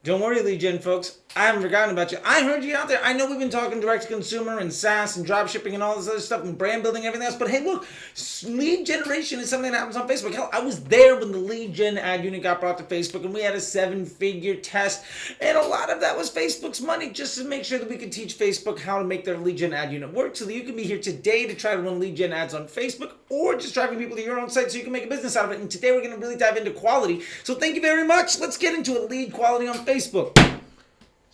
Don't worry, lead gen folks. I haven't forgotten about you. I heard you out there. I know we've been talking direct to consumer and SaaS and drop shipping and all this other stuff and brand building and everything else. But hey, look, lead generation is something that happens on Facebook. Hell, I was there when the lead gen ad unit got brought to Facebook and we had a 7-figure test. And a lot of that was Facebook's money just to make sure that we could teach Facebook how to make their lead gen ad unit work so that you can be here today to try to run lead gen ads on Facebook or just driving people to your own site so you can make a business out of it. And today we're going to really dive into quality. So thank you very much. Let's get into it. Lead quality on Facebook.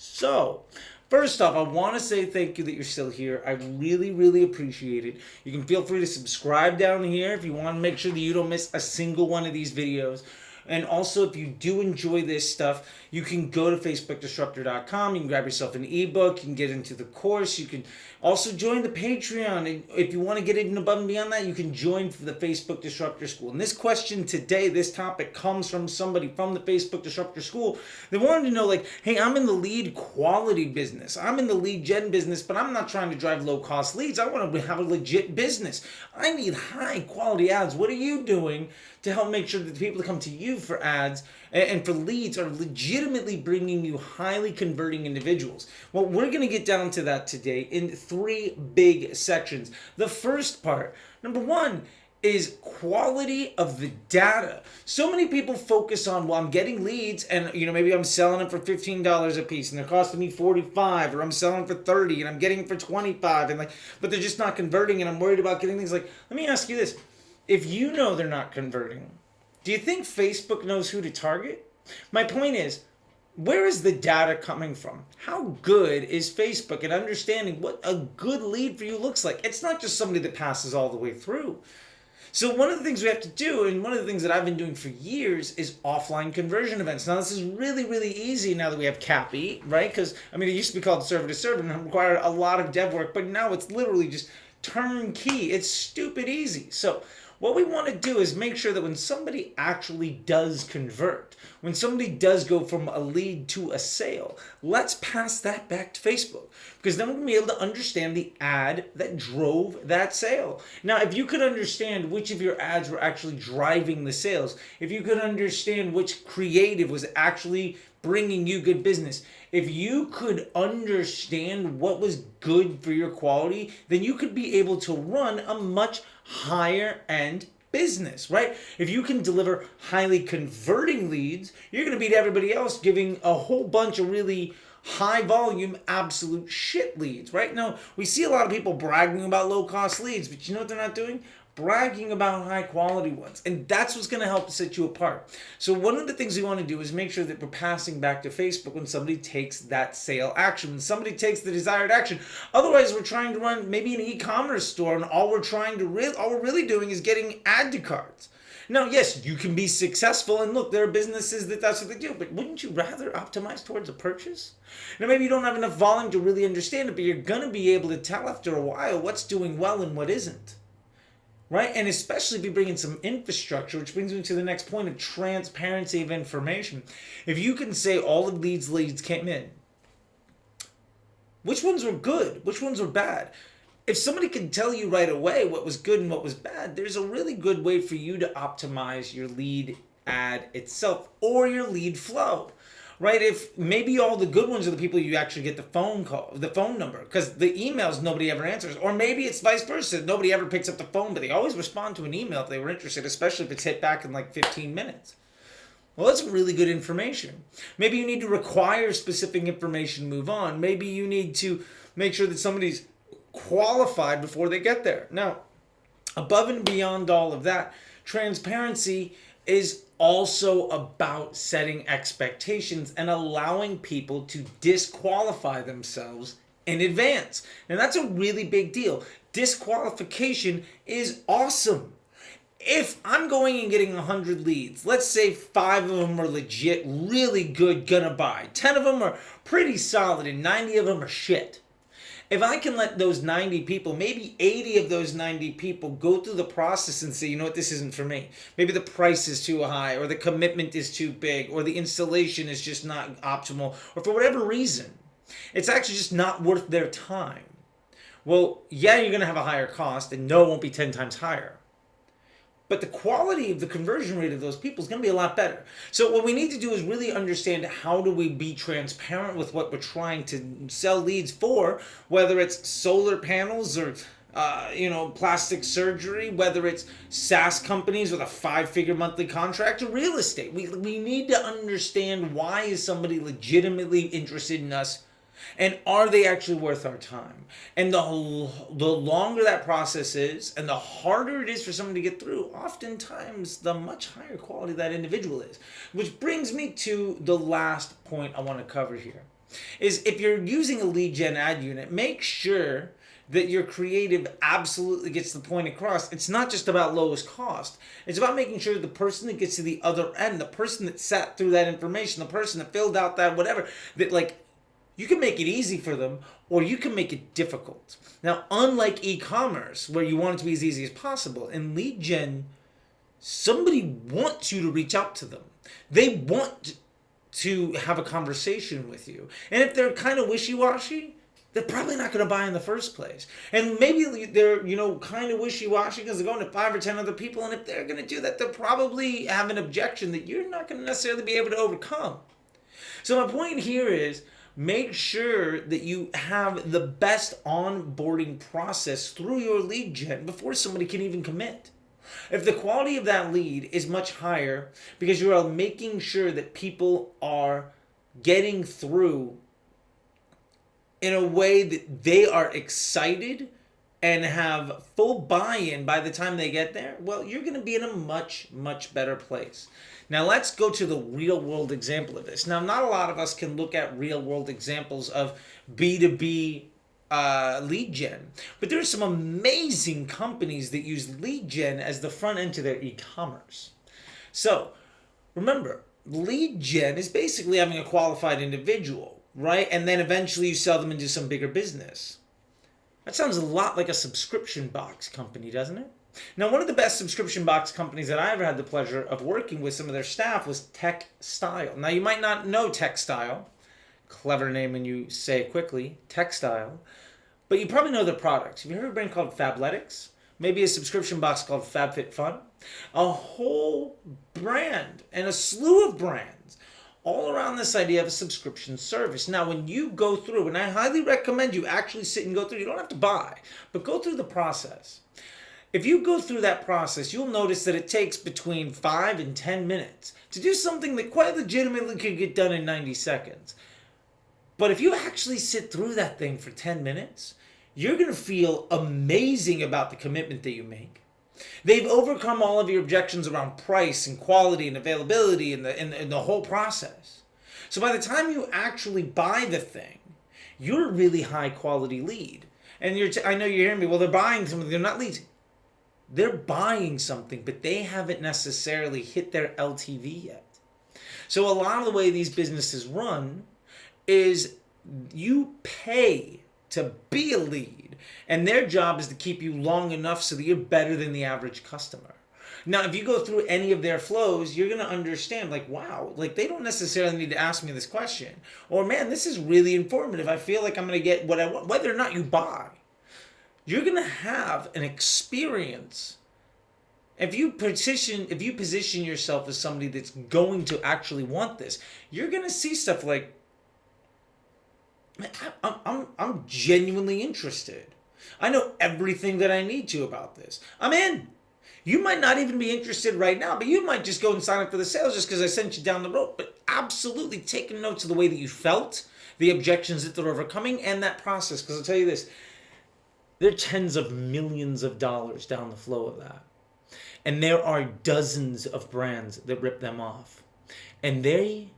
So, first off, I want to say thank you that you're still here. I really, really appreciate it. You can feel free to subscribe down here if you want to make sure that you don't miss a single one of these videos. And also, if you do enjoy this stuff, you can go to facebookdisruptor.com. You can grab yourself an ebook. You can get into the course. You can also join the Patreon. And if you want to get even above and beyond that, you can join the Facebook Disruptor School. And this question today, this topic comes from somebody from the Facebook Disruptor School. They wanted to know, like, hey, I'm in the lead quality business. I'm in the lead gen business, but I'm not trying to drive low-cost leads. I want to have a legit business. I need high-quality ads. What are you doing to help make sure that the people that come to you for ads and for leads are legitimately bringing you highly converting individuals? Well, we're going to get down to that today in 3 big sections. The first part, number 1, is quality of the data. So many people focus on, well, I'm getting leads and maybe I'm selling them for $15 a piece and they're costing me $45, or I'm selling them for $30 and I'm getting them for $25, and but they're just not converting and I'm worried about getting things. Like, let me ask you this. If you know they're not converting, do you think Facebook knows who to target? My point is, where is the data coming from? How good is Facebook at understanding what a good lead for you looks like? It's not just somebody that passes all the way through. So one of the things we have to do, and one of the things that I've been doing for years, is offline conversion events. Now, this is really, really easy now that we have CAPI, right? Because, it used to be called server to server and it required a lot of dev work, but now it's literally just turnkey. It's stupid easy. So what we want to do is make sure that when somebody actually does convert, when somebody does go from a lead to a sale, let's pass that back to Facebook, because then we're going to be able to understand the ad that drove that sale. Now, if you could understand which of your ads were actually driving the sales, if you could understand which creative was actually bringing you good business, if you could understand what was good for your quality, then you could be able to run a much higher end business, right? If you can deliver highly converting leads, you're going to beat everybody else giving a whole bunch of really high volume absolute shit leads. Right now, we see a lot of people bragging about low cost leads, but you know what they're not doing? Bragging about high quality ones. And that's what's going to help set you apart. So one of the things we want to do is make sure that we're passing back to Facebook when somebody takes that sale action, when somebody takes the desired action. Otherwise, we're trying to run maybe an e-commerce store, and all we're really doing is getting add to carts. Now, yes, you can be successful, and look, there are businesses that's what they do, but wouldn't you rather optimize towards a purchase? Now, maybe you don't have enough volume to really understand it, but you're going to be able to tell after a while what's doing well and what isn't. Right? And especially if you bring in some infrastructure, which brings me to the next point of transparency of information. If you can say all of these leads came in, which ones were good, which ones were bad? If somebody can tell you right away what was good and what was bad, there's a really good way for you to optimize your lead ad itself or your lead flow. Right? If maybe all the good ones are the people you actually get the phone number, because the emails nobody ever answers. Or maybe it's vice versa. Nobody ever picks up the phone, but they always respond to an email if they were interested, especially if it's hit back in like 15 minutes. Well, that's really good information. Maybe you need to require specific information to move on. Maybe you need to make sure that somebody's qualified before they get there. Now, above and beyond all of that, transparency is also about setting expectations and allowing people to disqualify themselves in advance. Now, that's a really big deal. Disqualification is awesome. If I'm going and getting 100 leads, let's say 5 of them are legit, really good, gonna buy. 10 of them are pretty solid and 90 of them are shit. If I can let those 90 people, maybe 80 of those 90 people go through the process and say, you know what, this isn't for me. Maybe the price is too high, or the commitment is too big, or the installation is just not optimal, or for whatever reason, it's actually just not worth their time. Well, yeah, you're going to have a higher cost, and no, it won't be 10 times higher. but the quality of the conversion rate of those people is going to be a lot better. So what we need to do is really understand how do we be transparent with what we're trying to sell leads for, whether it's solar panels or plastic surgery, whether it's SaaS companies with a 5-figure monthly contract, or real estate. We need to understand, why is somebody legitimately interested in us, and are they actually worth our time? And the longer that process is, and the harder it is for someone to get through, oftentimes the much higher quality that individual is. Which brings me to the last point I want to cover here, is if you're using a lead gen ad unit, make sure that your creative absolutely gets the point across. It's not just about lowest cost. It's about making sure the person that gets to the other end, the person that sat through that information, the person that filled out that whatever, that you can make it easy for them, or you can make it difficult. Now, unlike e-commerce, where you want it to be as easy as possible, in lead gen, somebody wants you to reach out to them. They want to have a conversation with you. And if they're kind of wishy-washy, they're probably not going to buy in the first place. And maybe they're, kind of wishy-washy because they're going to 5 or 10 other people. And if they're going to do that, they'll probably have an objection that you're not going to necessarily be able to overcome. So my point here is, make sure that you have the best onboarding process through your lead gen before somebody can even commit. If the quality of that lead is much higher because you are making sure that people are getting through in a way that they are excited and have full buy-in by the time they get there, well, you're going to be in a much, much better place. Now, let's go to the real-world example of this. Now, not a lot of us can look at real-world examples of B2B lead gen, but there are some amazing companies that use lead gen as the front end to their e-commerce. So, remember, lead gen is basically having a qualified individual, right? And then eventually you sell them into some bigger business. That sounds a lot like a subscription box company, doesn't it? Now, one of the best subscription box companies that I ever had the pleasure of working with some of their staff was TechStyle. Now, you might not know TechStyle. Clever name when you say it quickly, TechStyle. But you probably know their products. Have you heard of a brand called Fabletics? Maybe a subscription box called FabFitFun? A whole brand and a slew of brands all around this idea of a subscription service. Now, when you go through, and I highly recommend you actually sit and go through, you don't have to buy, but go through the process. If you go through that process, you'll notice that it takes between 5 and 10 minutes to do something that quite legitimately could get done in 90 seconds. But if you actually sit through that thing for 10 minutes, you're going to feel amazing about the commitment that you make. They've overcome all of your objections around price and quality and availability and the whole process. So by the time you actually buy the thing, you're a really high quality lead. And I know you're hearing me, well, they're buying something, they're not leads. They're buying something, but they haven't necessarily hit their LTV yet. So a lot of the way these businesses run is you pay to be a lead, and their job is to keep you long enough so that you're better than the average customer. Now, if you go through any of their flows, you're going to understand, wow, they don't necessarily need to ask me this question. Or, man, this is really informative. I feel like I'm going to get what I want, whether or not you buy. You're going to have an experience. If you position yourself as somebody that's going to actually want this, you're going to see stuff like, man, I'm genuinely interested. I know everything that I need to about this. I'm in. You might not even be interested right now, but you might just go and sign up for the sales just because I sent you down the road. But absolutely taking notes of the way that you felt, the objections that they're overcoming, and that process. Because I'll tell you this, there are tens of millions of dollars down the flow of that. And there are dozens of brands that rip them off. And they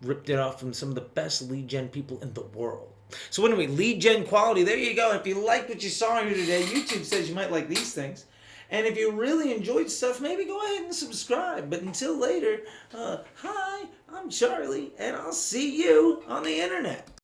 ripped it off from some of the best lead gen people in the world. So anyway, lead gen quality, there you go. If you liked what you saw here today, YouTube says you might like these things. And if you really enjoyed stuff, maybe go ahead and subscribe. But until later, hi, I'm Charlie, and I'll see you on the internet.